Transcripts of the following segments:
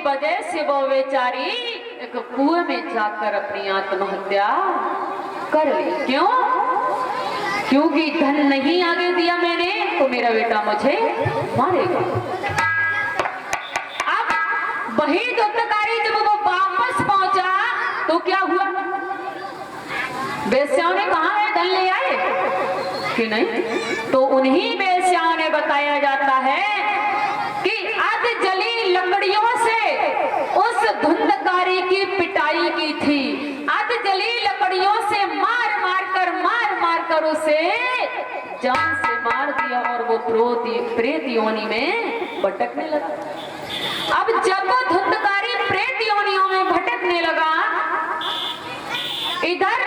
वजह से वो बेचारी एक कुएं में जाकर अपनी आत्महत्या कर ली। क्यों? क्योंकि धन नहीं आगे दिया मैंने तो मेरा बेटा मुझे मारेगा। अब वही दुष्टकारी जब वो वापस पहुंचा तो क्या हुआ? वेश्याओं ने कहा है धन ले आए कि नहीं? तो उन्हीं वेश्याओं ने बताया जाता है कि अध जली लकड़ियों से उस धुंधकारी की पिटाई की थी। अध जली लकड़ियों से मार मार कर उसे जान से मार दिया और वो प्रेत योनि में भटकने लगा। अब जब वो धुंधकारी प्रेत योनियों में भटकने लगा, इधर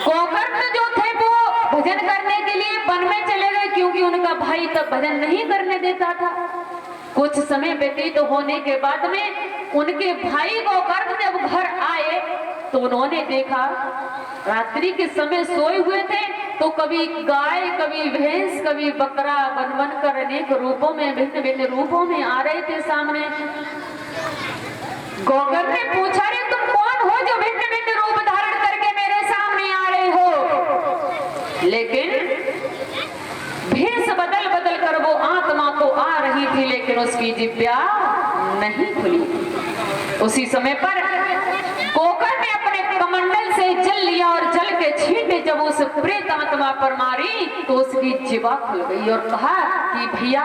गोकर्ण जो थे वो भजन करने के लिए वन में चले गए, क्योंकि उनका भाई तब भजन नहीं करने देता था। कुछ समय व्यतीत होने के बाद में उनके भाई गोकर्ण जब घर आए तो उन्होंने देखा रात्रि के समय सोए हुए थे, तो कभी गाय, कभी भैंस, कभी बकरा बन बन कर अनेक रूपों में, भिन्न भिन्न रूपों में आ रहे थे सामने। गोकर्ण ने पूछा, रे तुम कौन हो जो भिन्न भिन्न रूप धारण करके मेरे सामने आ रहे हो? लेकिन भेष बदल बदल कर वो आत्मा तो आ रही थी, लेकिन उसकी जिह्वा नहीं खुली। उसी समय पर गोकर्ण ने अपने कमंडल से जल लिया और जल के छींटे जब उस प्रेत आत्मा पर मारी तो उसकी जिह्वा खुल गई और कहा कि भैया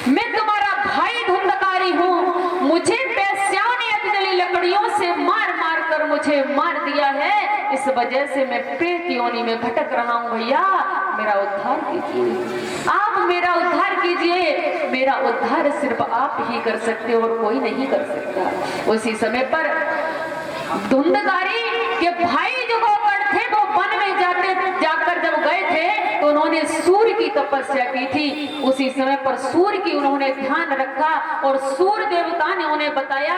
मैं तुम्हारा भाई धुंधकारी हूँ, मुझे वेश्याओं ने अधजली लकड़ियों से मार मार कर मुझे मार दिया है, इस वजह से मैं प्रेत योनि में भटक रहा हूँ। भैया मेरा उद्धार कीजिए, आप मेरा उद्धार कीजिए। मेरा उद्धार सिर्फ आप ही कर सकते हो और कोई नहीं कर सकता। उसी समय पर धुंधकारी के भाई जो गोकर्ण थे वो वन में जाकर जब गए थे तो उन्होंने सूर्य की तपस्या की थी। उसी समय पर सूर्य की उन्होंने ध्यान रखा और सूर्य देवता ने उन्हें बताया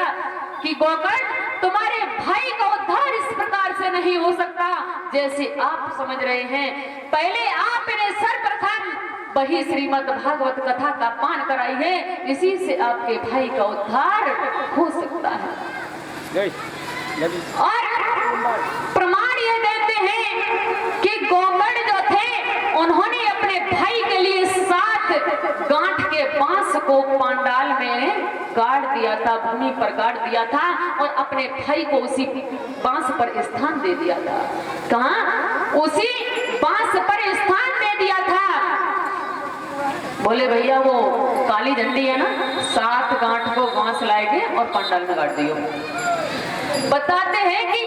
कि गोकर्ण तुम्हारे भाई का उद्धार इस प्रकार से नहीं हो सकता जैसे आप समझ रहे हैं। पहले आप इन्हें सर्वप्रथम वही श्रीमद् भागवत कथा का पान कराइए, इसी से आपके भाई का उद्धार हो सकता है। और प्रमाण ये देते हैं कि गोकर्ण जो थे उन्होंने अपने भाई के लिए 7 गांठ के बांस को पांडाल में गाड़ दिया था, भूमि पर गाड़ दिया था और अपने भाई को उसी बांस पर स्थान दे दिया था। कहां? उसी बांस पर स्थान दे दिया था। बोले भैया वो काली झंडी है ना, 7 गांठ को बांस लाएंगे और पांडाल में गाड़ दियो। बताते हैं कि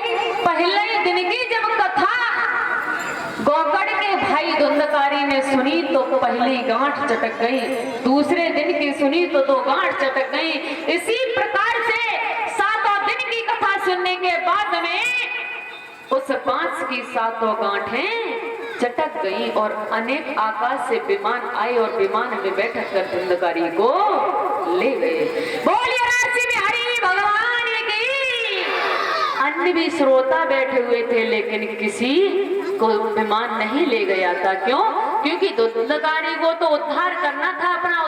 पहले ही दिन की जब कथा गोकर्ण के भाई धुंधकारी ने सुनी तो पहली गांठ चटक गई, दूसरे दिन की सुनी तो 2 गांठ चटक गई। इसी प्रकार से 7वां दिन की कथा सुनने के बाद में उस बांस की 7 गांठें चटक गई और अनेक आकाश से विमान आए और विमान में बैठक कर धुंधकारी को ले गए। बोलिए राशि में हरि भगवान की। अन्य भी श्रोता बैठे हुए थे लेकिन किसी को विमान नहीं ले गया था। क्यों? क्योंकि धुंधकारी को तो उद्धार करना था, अपना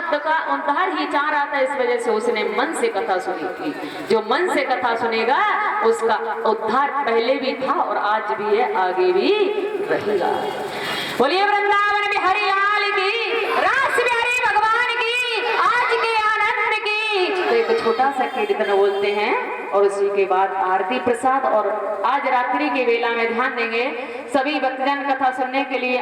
उद्धार ही चाह रहा था, इस वजह से उसने मन से कथा सुनी थी। जो मन से कथा सुनेगा उसका उद्धार पहले भी था और आज भी है, आगे भी रहेगा। बोलिए वृंदावन में हरि लाल की, रास बिहारी भगवान की, आज के आनंद की। तो एक छोटा सा कीर्तन बोलते हैं और उसी के बाद आरती प्रसाद। और आज रात्रि के वेला में ध्यान देंगे, सभी भक्तजन कथा सुनने के लिए